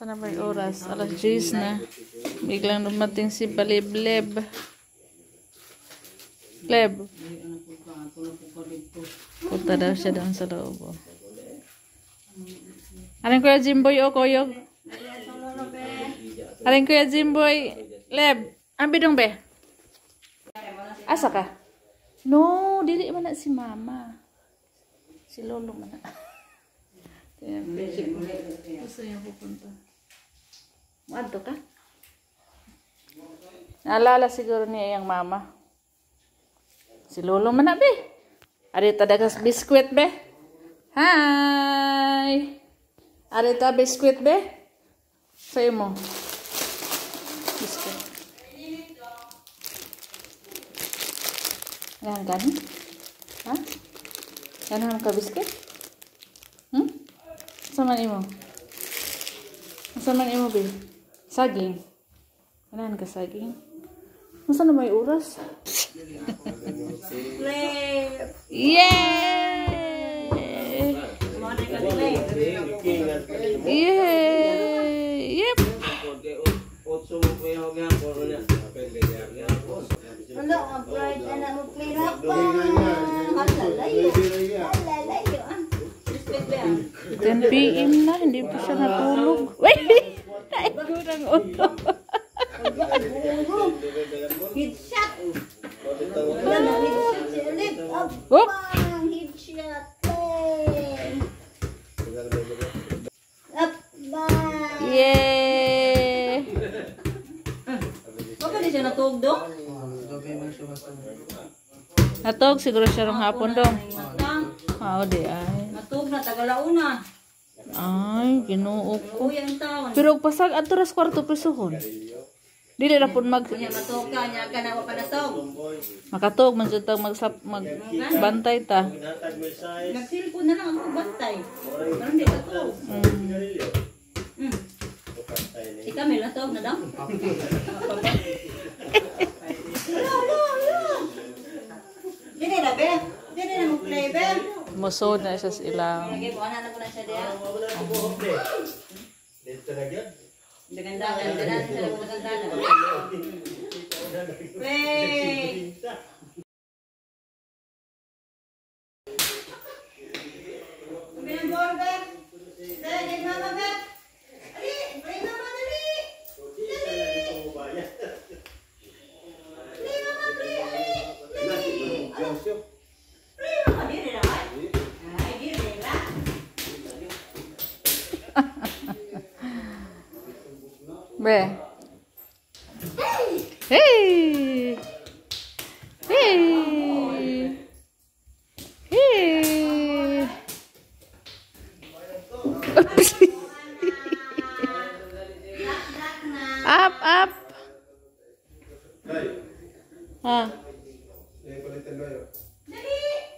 Sana ba yung oras? Alas 10 na. Biglang dumating si Balibleb. Leb. Punta daw siya doon sa loob. Alin Kuya Jimboy o Koyog? Alin Kuya Jimboy? Leb. Ambi dong be. Asa ka? No, dili man na si Mama. Si Lolo man na. Gusto niya pupunta. Maadto ka? Naalala siguro niya yung Mama. Si Lolo man na be. Arita dagas biskwit be. Hi. Arita biskwit be. Sa'yo mo. Biskwit. Yan kan? Ha? Yan ka biskwit? Saman imo. Saman imo be. Saging. Anan ka saging? Masa na may oras? Yay! Yay! Yep. Hello, upgrade na mo play pa. 10 PM na, hindi pa siya natulog. Wait! Ay, kurang ulo. Headshot. Whoop! Headshot. Up, bye. Yay! Bakit di siya natulog dong? Natog, siguro siya rong hapon dong. Oo, di ay. Natulog na, tagalauna. Ay, ginuo ko. Kuya ang tawon. Pero pasag, ato ras kwarto pesohon. Dili na pun mag... Kuya matog ka, niya ka na mapanatog. Makatog, man dyan magbantay ta. Nag-cellphone na lang ako bantay. Parang di natog. Ikaw may natog na daw? Dili na, be. Dili na mag-play, be. Musod na siya sa ilang. Lagi, buwan na ko na siya diya. Dagandagan, dagandagan siya lang dagandagan. Play! Kumain board, be. Dali, mama, be. Ali, play mama, dali. Dali. Play mama, play, ali. Dali. Play mama, dili na, ay. Ay, dili na. Be. Hey! Hey! Hey! Up, up! Ah.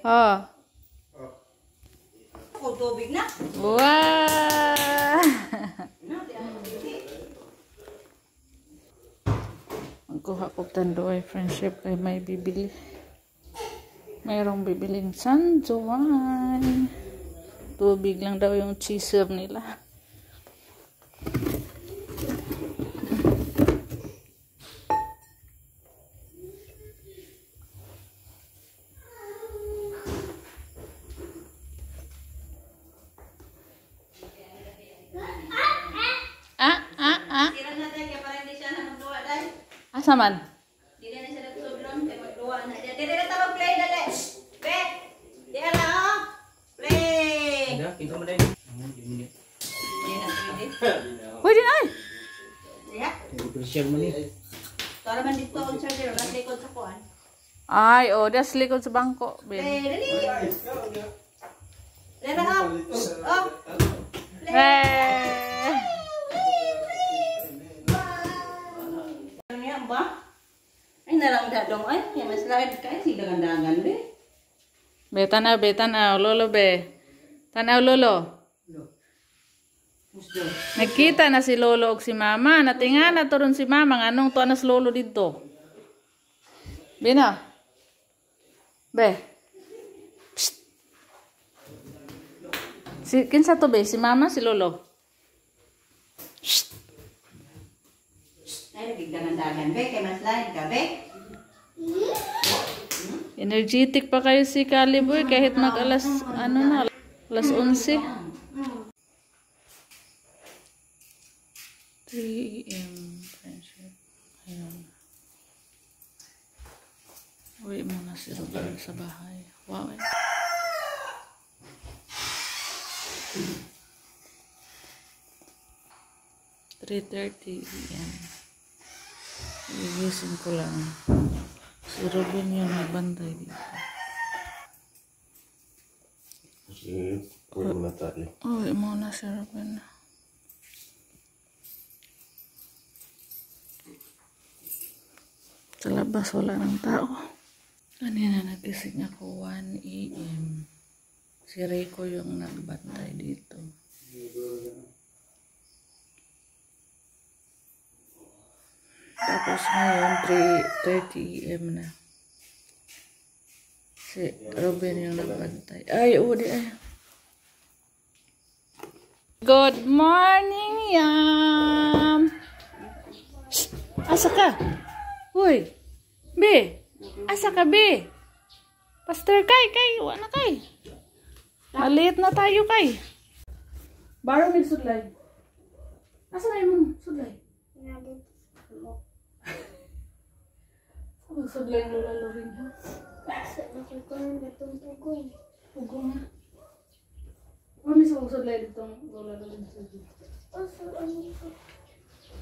Ah. Ako, tubig na. Wow! Magkuha ko tandoy friendship ay may bibili. Mayroong bibiling San Juan. Tubig lang daw yung cheeser nila. Tira na tayo, kaya parang hindi siya na magduwa dahil. Asa man? Dili na siya nagsudron, kaya magduwa na. Dili na tayo play dali. Be! Dili na, oh! Play! Ito mo na Dili na, pwede. Pwede na ay! Diya? share mo ni. Para man dito ang charger, wala likod sa kuhan. Ay, oh, das likod sa bangko. Play, Ben. dali! Dili na, oh! Oh! Hey! Ano yan ba? Ay, nalang dadong ay. Kaya mas lahid ka, si dagandagan, be. Be, tanaw, lolo be. Tanaw, lolo. Gusto. Nakita na si lolo o si mama. Natinga na to ron si mama. Anong to anas lolo dito? Be na. Be. Psst. Kinsa to be? Si mama, si lolo? Shh. Ay, nagigdagan-dagan, be. Kaya mas lain ka, be. Energetic pa kayo si Caliboy kahit mag alas, ano na, alas 11. 3 AM, friendship. Ayun. Uwi muna si Ruben sa bahay. Wow, eh. $3:30 AM. Igising ko lang. Si Ruben yung nagbantay dito. Sige, uwi muna tayo. Uwi muna si Ruben. Sa labas wala ng tao. Kanina nagising ako 1 AM. Si Rico yung nagbantay dito. Tapos ngayon 3:30 AM na. Si Ruben yung nagbantay. Ay, udi ay. Good morning, Yam! Shh! Asa ka? Uy! Be! Asa ka, be? Pastor kay, wala kay. Maliit na tayo kay. Baro may sudlay. Asa na yung sudlay? Ang sudlay lola loring ha? Pugong ha? Ano may sudlay ditong lola loring sudlay?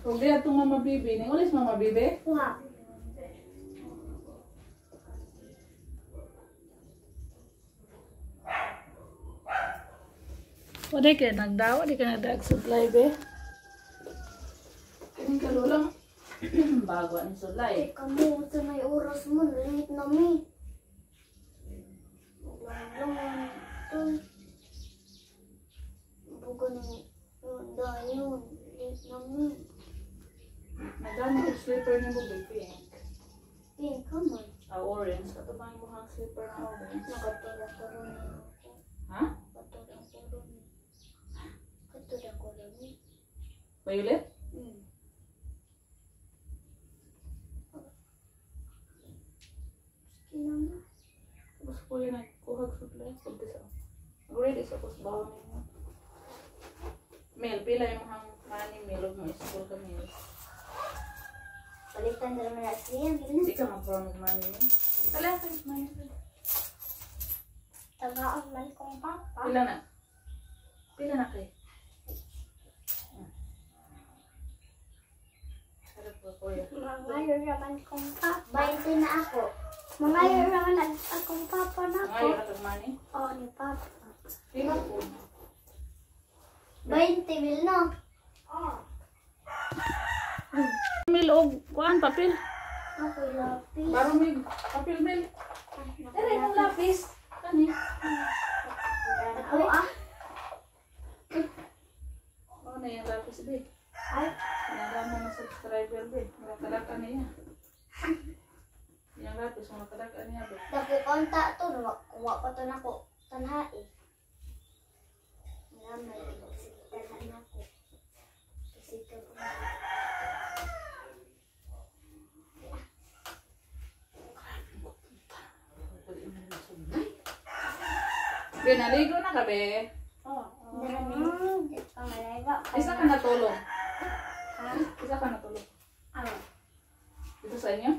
Huwag di atong mama bibi. Nengulis mama bibi? Wah. Wala ka nagdawa, di ka nagdag-supply, be. Kaning kalulang. Bago ang sulay. Kamu sa may oras mo, late na mi. Lang bukan dayon, late na mi. Nagano yung slipper niyo mo, be, pink. Pink ka man. Orange. Katabang mo ang slipper na orange. Nakatira ko rin ako. Ha? Katira ko rin. Katira ko rin. Violet? Kinama. Tapos ko yun nagkuhag supply. Pagdisa. Ready sa kusbaw niyo. Mel, pila yung mga money meal of mga school ka meal. Palitan na naman natin yan. Hindi ka mag-promise money niya. Talagang money. Tagaan man kong papa. Pila na? Pila na kayo? Harap ko kuya. Mangayon naman kong papa. 20 na ako. Mangayon naman akong papa na ako. Ngayon atong money? Oo, ni papa. Pila po. 20 mil, no? Oo. Mil o kuan papel. Ako lapis. Baro mig papel mil. Dere ng lapis. Kani. Ako ah. Oh na yung lapis be. Ay, Nagamo na subscriber be. Nakadaka niya. Yung lapis nakadaka niya be. dako konta to. Kuha pa to na ko. Tanhai. Malamay. Tanhan ako. Kasi ito ko. Be naligo na ka be. Hindi ka malaga. Isa ka natulog. Ha? Isa ka natulog. Ano? Dito sa inyo?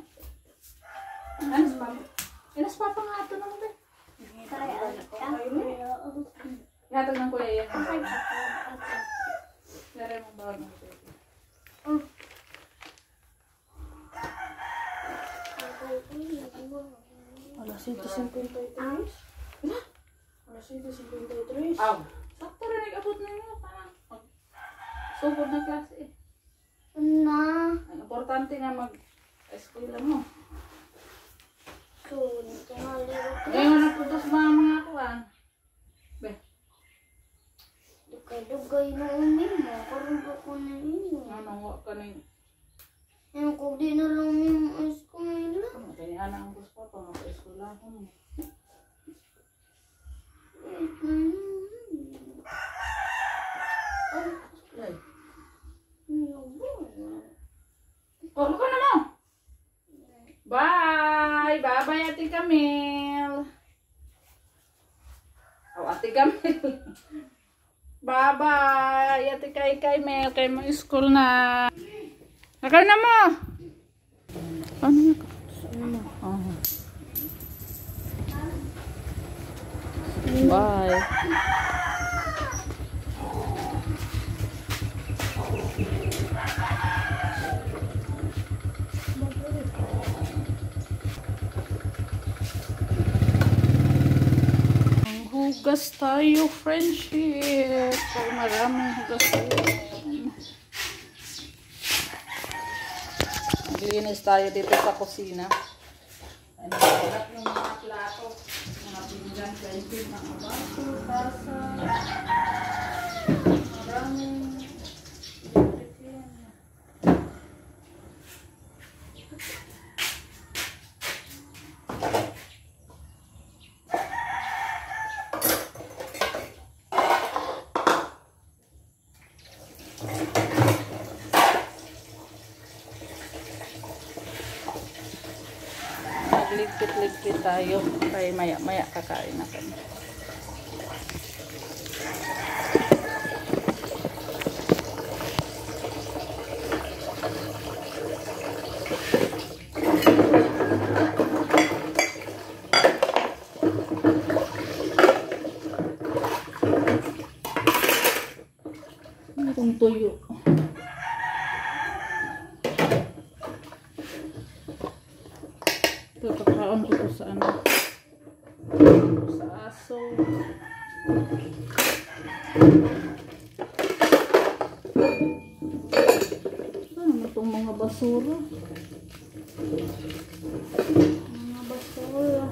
Ano sa papa? Inas papa nga ito naman be. Kaya ako. Ihatag ng kuya yan. Ay, ako. Lare mong bawal ng kuya. Alas 7:53. Ila? Alas 7:53. Aw. Sakto rin nag-abot na yun. Parang sugod na klase eh. Na. Ang importante nga mag-eskwela mo. So, tingali ko. Ngayon na po sa mga kuwan. Be. Dugay-dugay na umin mo. Karoon ko na inyo. Ano nga ka na yung Yung kung di na lang yung eskwela. kaya anak ang gusto pa mag-eskwela ko mo. Ay. Ate Camille. Oh, Ate Camille. Bye-bye. Ate kay Mel. Kay mo school na. Nakaw na mo. Ano yun? Oh. Bye. Hugas tayo, friendship. Ay, maraming hugas tayo. Maglinis tayo dito sa kusina. Ay, nakalat yung mga plato. Mga pinggan, friendship, mga baso, tasa. Maraming ligpit-ligpit tayo kaya maya-maya kakain na kami. Itong tuyo. Ito, kakaon ko sa ano, sa aso. Ano itong mga basura? Mga basura.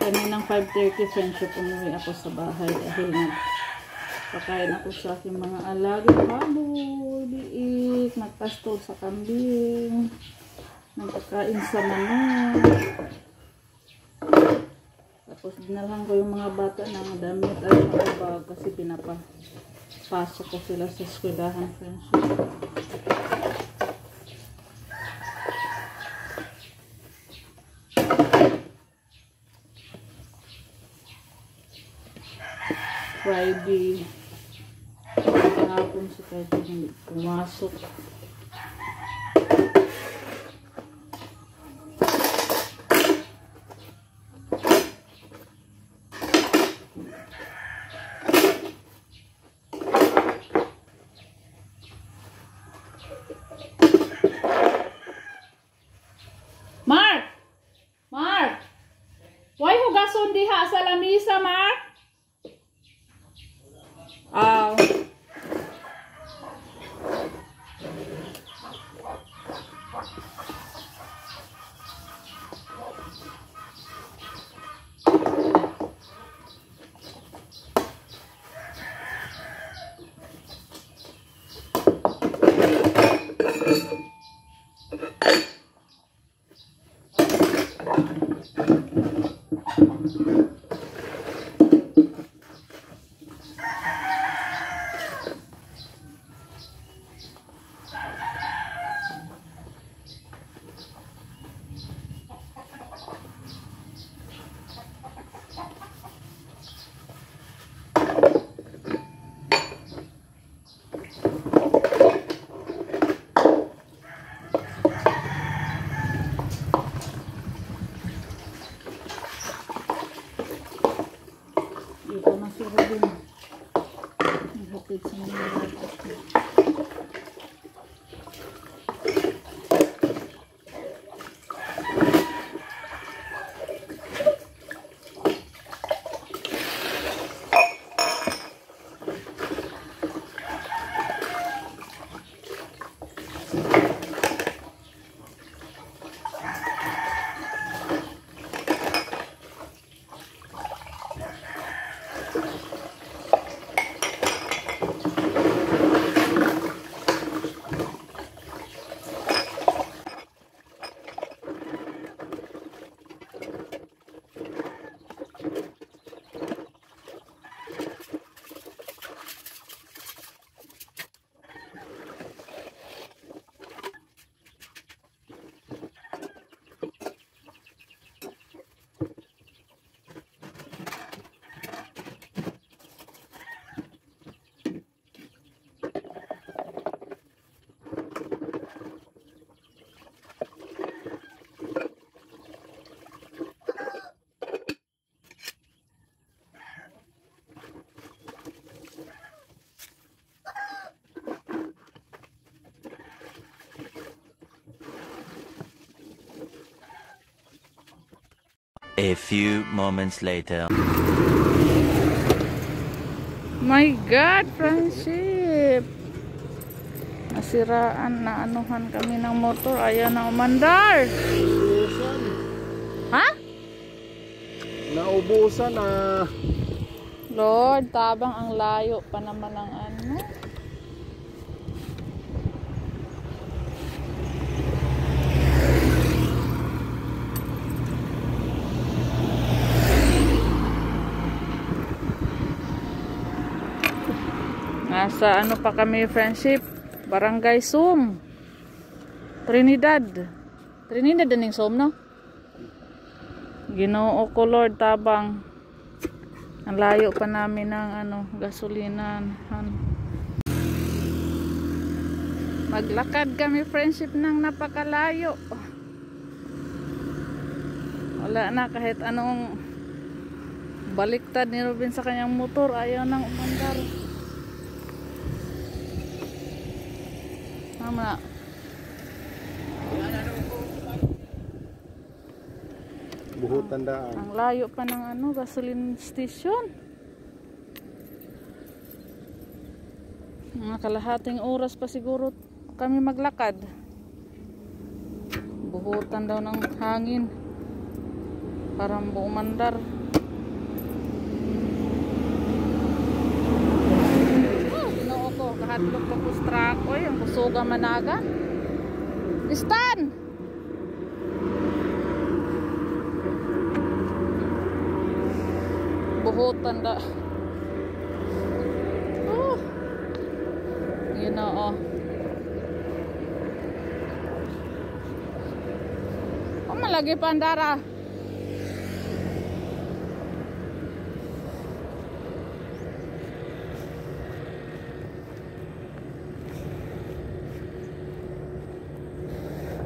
Kaninang 5:30 friendship, umuwi ako sa bahay dahil nagpakain ako sa aking mga alagang baboy, biik, nagpastol sa kambing, nagpakain sa manok. Tapos dinalhan ko yung mga bata ng damit at mga bag kasi pinapasok ko sila sa eskwelahan, friendship. Friday. Kahapon si Friday hindi pumasok. Mark! Mark! Why hugason diha sa lamisa, Mark? Dito na si Robin. Naghatid sa mga bata. A few moments later. My God, friendship! Nasiraan na anuhan kami ng motor. Ayaw na umandar. Ha? Naubusan na. Lord, tabang ang layo pa naman ng ano. Nasa ano pa kami, friendship? Barangay Sum. Trinidad. Trinidad din yung Sum, no? Ginoo ko, Lord, tabang. Ang layo pa namin ng ano, gasolinan. Maglakad kami, friendship, ng napakalayo. Wala na kahit anong baliktad ni Robin sa kanyang motor. Ayaw nang umandar. Tama. Buhot tandaan. Ang layo pa ng ano, gasoline station. Mga kalahating oras pa siguro kami maglakad. Buhutan daw ng hangin. Parang buumandar. Ginoo ko, kahadlok pa kustra ko, yung kusuga managa. Stan! Buhutan da. Ginoo. Malagi pa ang dara.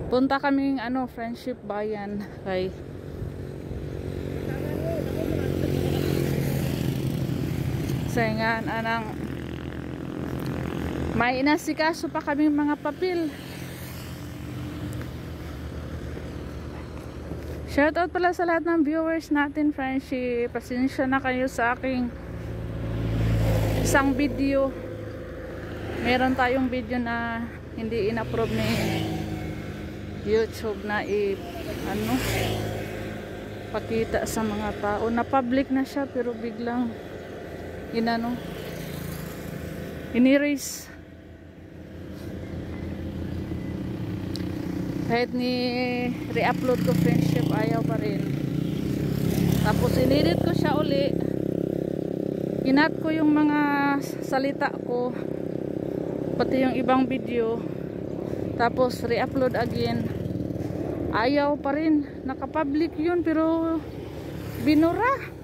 Punta kaming ano, Friendship Bayan kay sayangan anang may inasikaso pa kaming mga papel. Shoutout pala sa lahat ng viewers natin, Friendship. Pasensya na kayo sa aking isang video. Meron tayong video na hindi in-approve ni YouTube na pakita sa mga tao. Na public na siya pero biglang in-erase. Kahit ni re-upload ko, Friendship, ayaw pa rin. Tapos in-edit ko siya uli. Kinat ko yung mga salita ko, pati yung ibang video. Tapos re-upload again. Ayaw pa rin. Nakapublic yun pero binura.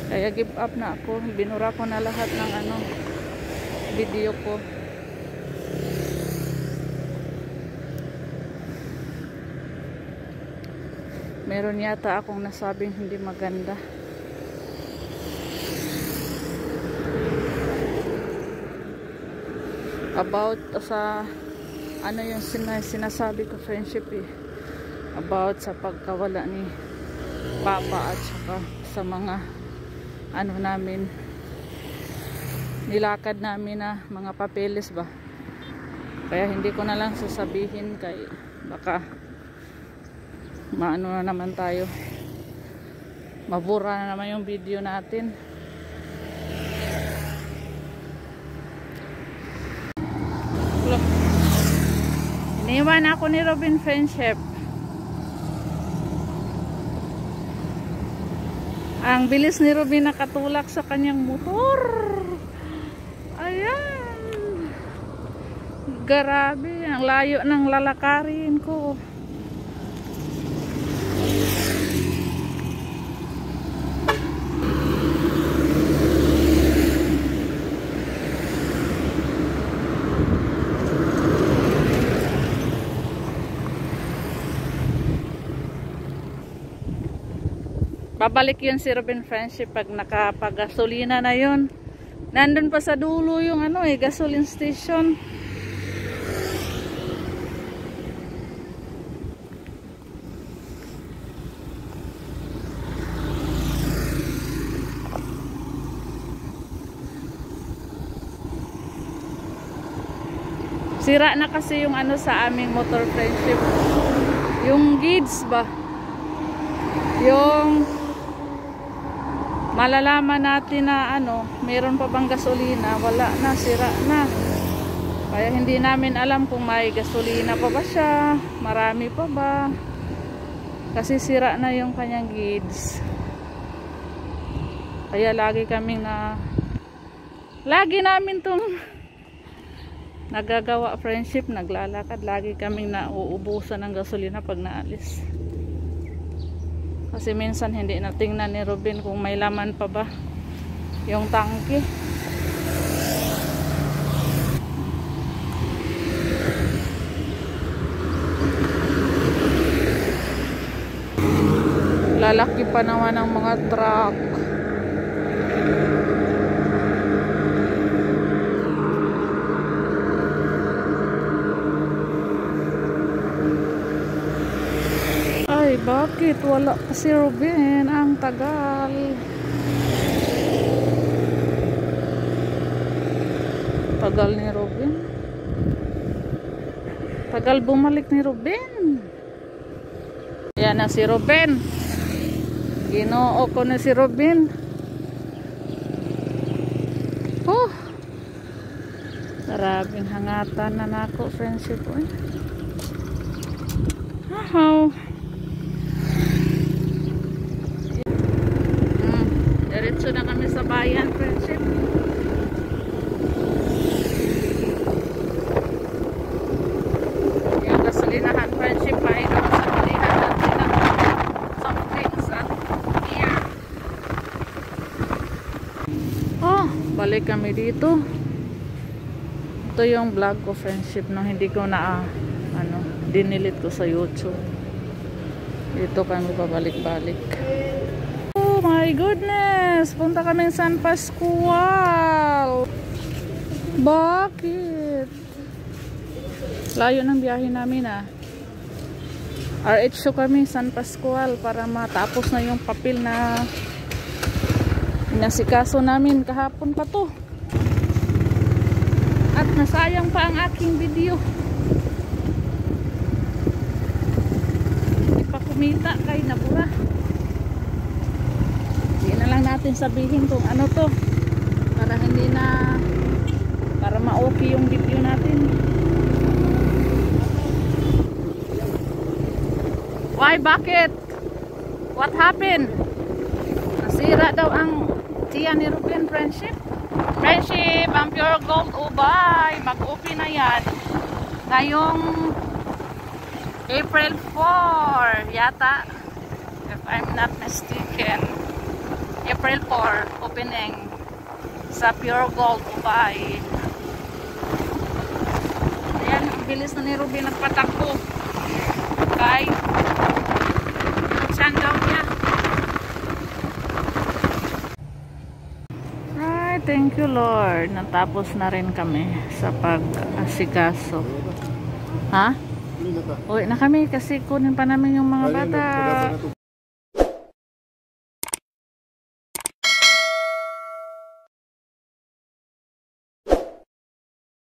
Kaya give up na ako. Binura ko na lahat ng video ko. Meron yata akong nasabing hindi maganda. About sa yung sinasabi ko, Friendship, about sa pagkawala ni Papa at saka sa mga namin, nilakad namin na mga papeles ba. Kaya hindi ko na lang sasabihin kay baka maano na naman tayo, mabura na naman yung video natin. Iniwan ako ni Robin, Friendship. Ang bilis ni Robin nakatulak sa kanyang motor. Ayan, grabe, ang layo ng lalakarin ko. Babalik yun si Robin, Friendship, pag nakapagasolina na yun. Nandun pa sa dulo yung gasoline station. Sira na kasi yung ano sa aming motor friendship. Yung gauge ba? Yung malalaman natin na ano, meron pa bang gasolina, wala na, sira na. Kaya hindi namin alam kung may gasolina pa ba siya, marami pa ba. Kasi sira na yung kanyang gauge. Kaya lagi namin tong nagagawa friendship, naglalakad, lagi kaming nauubusan ng gasolina pag naalis. Kasi minsan hindi na tingnan ni Robin kung may laman pa ba yung tangke. Lalaki pa naman ang mga truck. Ay, bakit wala pa si Robin? Ang tagal. Tagal ni Robin. Tagal bumalik ni Robin. Yan na si Robin. Ginoo ko na si Robin. Sarabing hangatan na nako friendship ko. Diretso na kami sa bayan friendship. Yung gasolinahan friendship pa ito sa palihan natin ng soft drinks at beer. Balik kami dito. Ito yung vlog ko friendship no, hindi ko na dinilit ko sa YouTube. Dito kami pabalik-balik. Oh my goodness, punta kami San Pascual. Bakit? Layo ng biyahe namin RH kami San Pascual para matapos na yung papel na inasikaso namin kahapon pa to. At nasayang pa ang aking video. Hindi pa kumita kay nabura. Hindi na lang natin sabihin kung ano to. Para hindi na, para ma-okay yung video natin. Why? Bakit? What happened? Nasira daw ang tiyan ni Ruben friendship. Friendship, ang Pure Gold Ubay, mag-open na yan ngayong April 4 yata, if I'm not mistaken. April 4 opening sa Pure Gold Ubay. Ayan, ang bilis na ni Ruby nagpatakbo kay sundown niya. Thank you Lord, natapos na rin kami sa pag-asikaso. Ha? Uwi na kami kasi kunin pa namin yung mga bata.